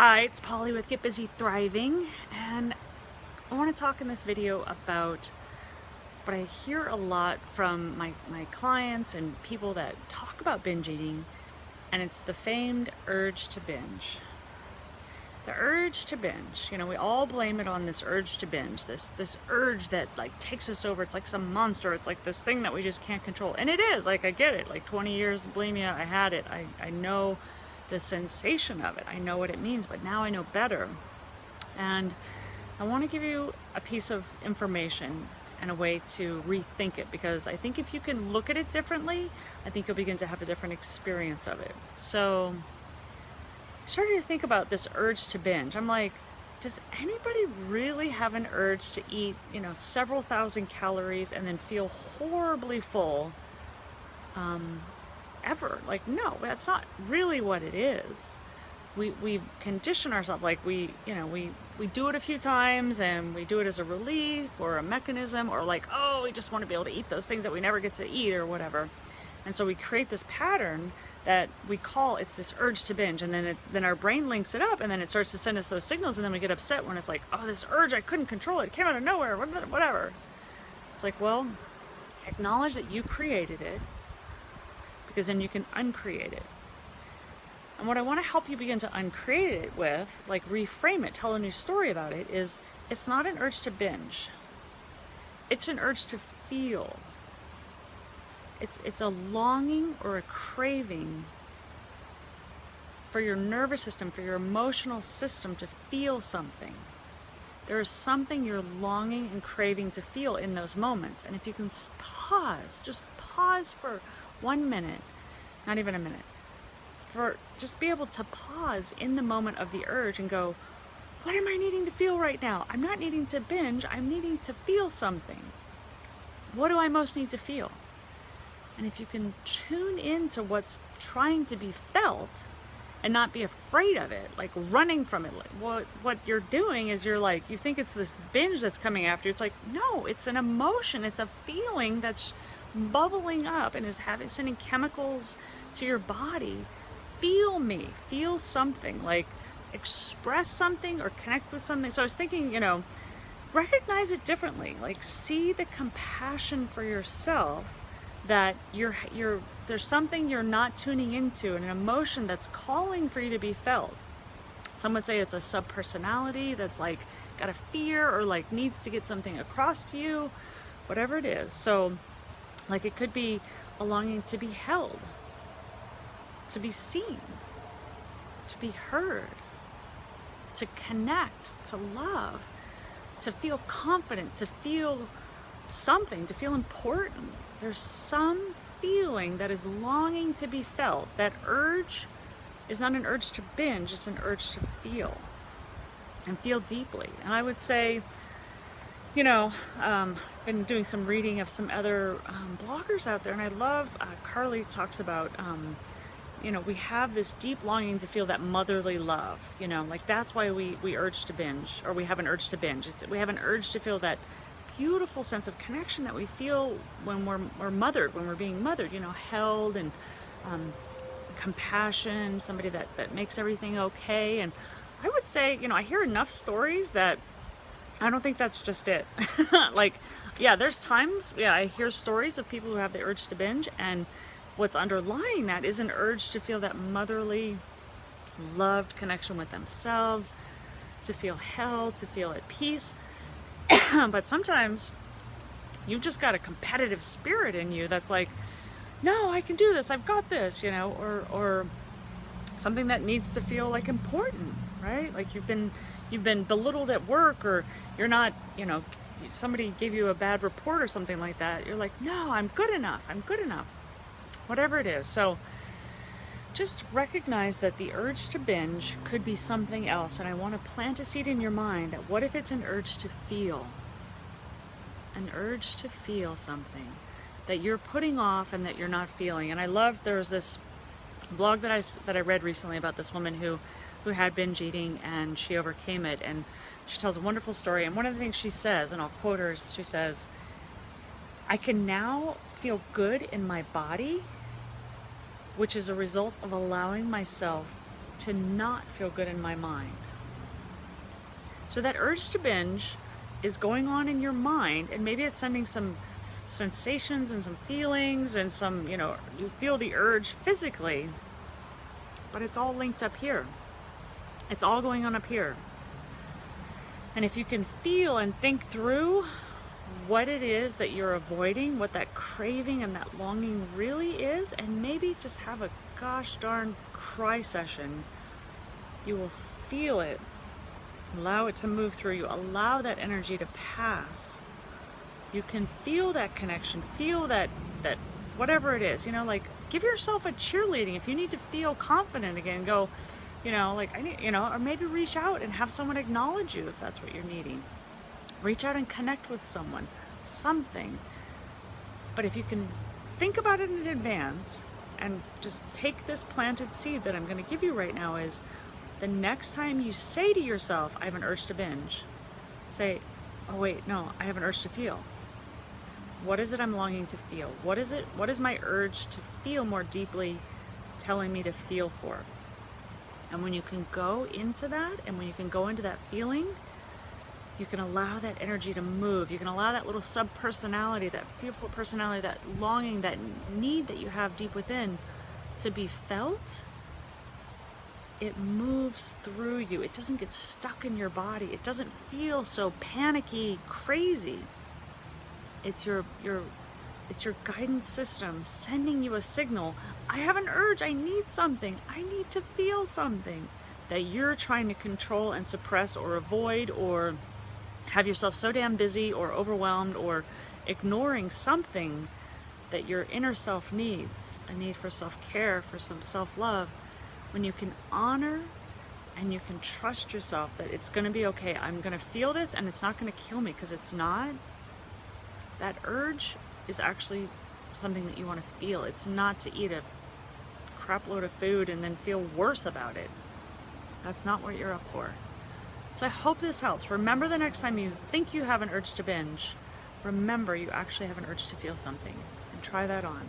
Hi, it's Polly with Get Busy Thriving, and I want to talk in this video about what I hear a lot from my clients and people that talk about binge eating, and it's the famed urge to binge. The urge to binge, we all blame it on this urge to binge, this urge that like takes us over. It's like some monster. It's like this thing that we just can't control. And it is, like I get it, like 20 years of bulimia, I had it. I know the sensation of it. I know what it means, but now I know better. And I want to give you a piece of information and a way to rethink it, because I think if you can look at it differently, I think you'll begin to have a different experience of it. So I started to think about this urge to binge. I'm like, does anybody really have an urge to eat, several thousand calories and then feel horribly full ever? Like, no, that's not really what it is. We condition ourselves, like we do it a few times and we do it as a relief or a mechanism, or like, oh, we just want to be able to eat those things that we never get to eat or whatever. And so we create this pattern that we call, it's this urge to binge, and then our brain links it up, and then it starts to send us those signals, and then we get upset when it's like, oh, this urge, I couldn't control it, it came out of nowhere, whatever. It's like, well, acknowledge that you created it, because then you can uncreate it. And what I want to help you begin to uncreate it with, like reframe it, tell a new story about it, is it's not an urge to binge. It's an urge to feel. It's a longing or a craving for your nervous system, for your emotional system to feel something. There is something you're longing and craving to feel in those moments. And if you can pause, just pause for 1 minute, not even a minute, just be able to pause in the moment of the urge and go, what am I needing to feel right now? I'm not needing to binge, I'm needing to feel something. What do I most need to feel? And if you can tune into what's trying to be felt and not be afraid of it, like running from it, like what you're doing is you think it's this binge that's coming after you. It's like, no, it's an emotion, it's a feeling that's bubbling up and is sending chemicals to your body. Feel me, feel something, like express something or connect with something. So I was thinking, recognize it differently, like see the compassion for yourself, that there's something you're not tuning into, an emotion that's calling for you to be felt. Some would say it's a subpersonality that's like got a fear or like needs to get something across to you, whatever it is. So like it could be a longing to be held, to be seen, to be heard, to connect, to love, to feel confident, to feel something, to feel important. There's some feeling that is longing to be felt. That urge is not an urge to binge, it's an urge to feel, and feel deeply. And I would say, been doing some reading of some other bloggers out there, and I love, Carly talks about, we have this deep longing to feel that motherly love, like that's why we urge to binge, or we have an urge to binge. We have an urge to feel that beautiful sense of connection that we feel when we're mothered, when we're being mothered, held, and compassion, somebody that makes everything okay. And I would say, I hear enough stories that I don't think that's just it. Like, yeah, there's times, I hear stories of people who have the urge to binge, and what's underlying that is an urge to feel that motherly, loved connection with themselves, to feel held, to feel at peace. But sometimes you've just got a competitive spirit in you that's like, no, I can do this, I've got this, or something that needs to feel like important, right? Like you've been belittled at work, or you're not, somebody gave you a bad report or something like that. You're like, no, I'm good enough, whatever it is. So just recognize that the urge to binge could be something else, and I want to plant a seed in your mind that what if it's an urge to feel? An urge to feel something that you're putting off and that you're not feeling. And I love, there was this blog that I read recently about this woman who had binge eating, and she overcame it, and she tells a wonderful story. And one of the things she says, and I'll quote her, she says, I can now feel good in my body, which is a result of allowing myself to not feel good in my mind. So that urge to binge is going on in your mind, and maybe it's sending some sensations and some feelings and some, you feel the urge physically, but it's all linked up here. It's all going on up here. And if you can feel and think through what it is that you're avoiding, what that craving and that longing really is, and maybe just have a gosh darn cry session, you will feel it. Allow it to move through you. Allow that energy to pass. You can feel that connection, feel that whatever it is, like give yourself a cheerleading. If you need to feel confident again, go, I need, or maybe reach out and have someone acknowledge you if that's what you're needing. Reach out and connect with someone, something. But if you can think about it in advance and just take this planted seed that I'm going to give you right now, is the next time you say to yourself, I have an urge to binge, say, oh wait, no, I have an urge to feel. What is it I'm longing to feel? What is it? What is my urge to feel more deeply telling me to feel for? And when you can go into that, and when you can go into that feeling, you can allow that energy to move. You can allow that little sub-personality, that fearful personality, that longing, that need that you have deep within to be felt. It moves through you. It doesn't get stuck in your body. It doesn't feel so panicky, crazy. It's your guidance system sending you a signal. I have an urge. I need something. I need to feel something that you're trying to control and suppress or avoid, or have yourself so damn busy or overwhelmed or ignoring something that your inner self needs. A need for self-care, for some self-love. When you can honor and you can trust yourself that it's going to be okay. I'm going to feel this and it's not going to kill me, because it's not. That urge is actually something that you want to feel. It's not to eat a crap load of food and then feel worse about it. That's not what you're up for. So I hope this helps. Remember, the next time you think you have an urge to binge, remember you actually have an urge to feel something, and try that on.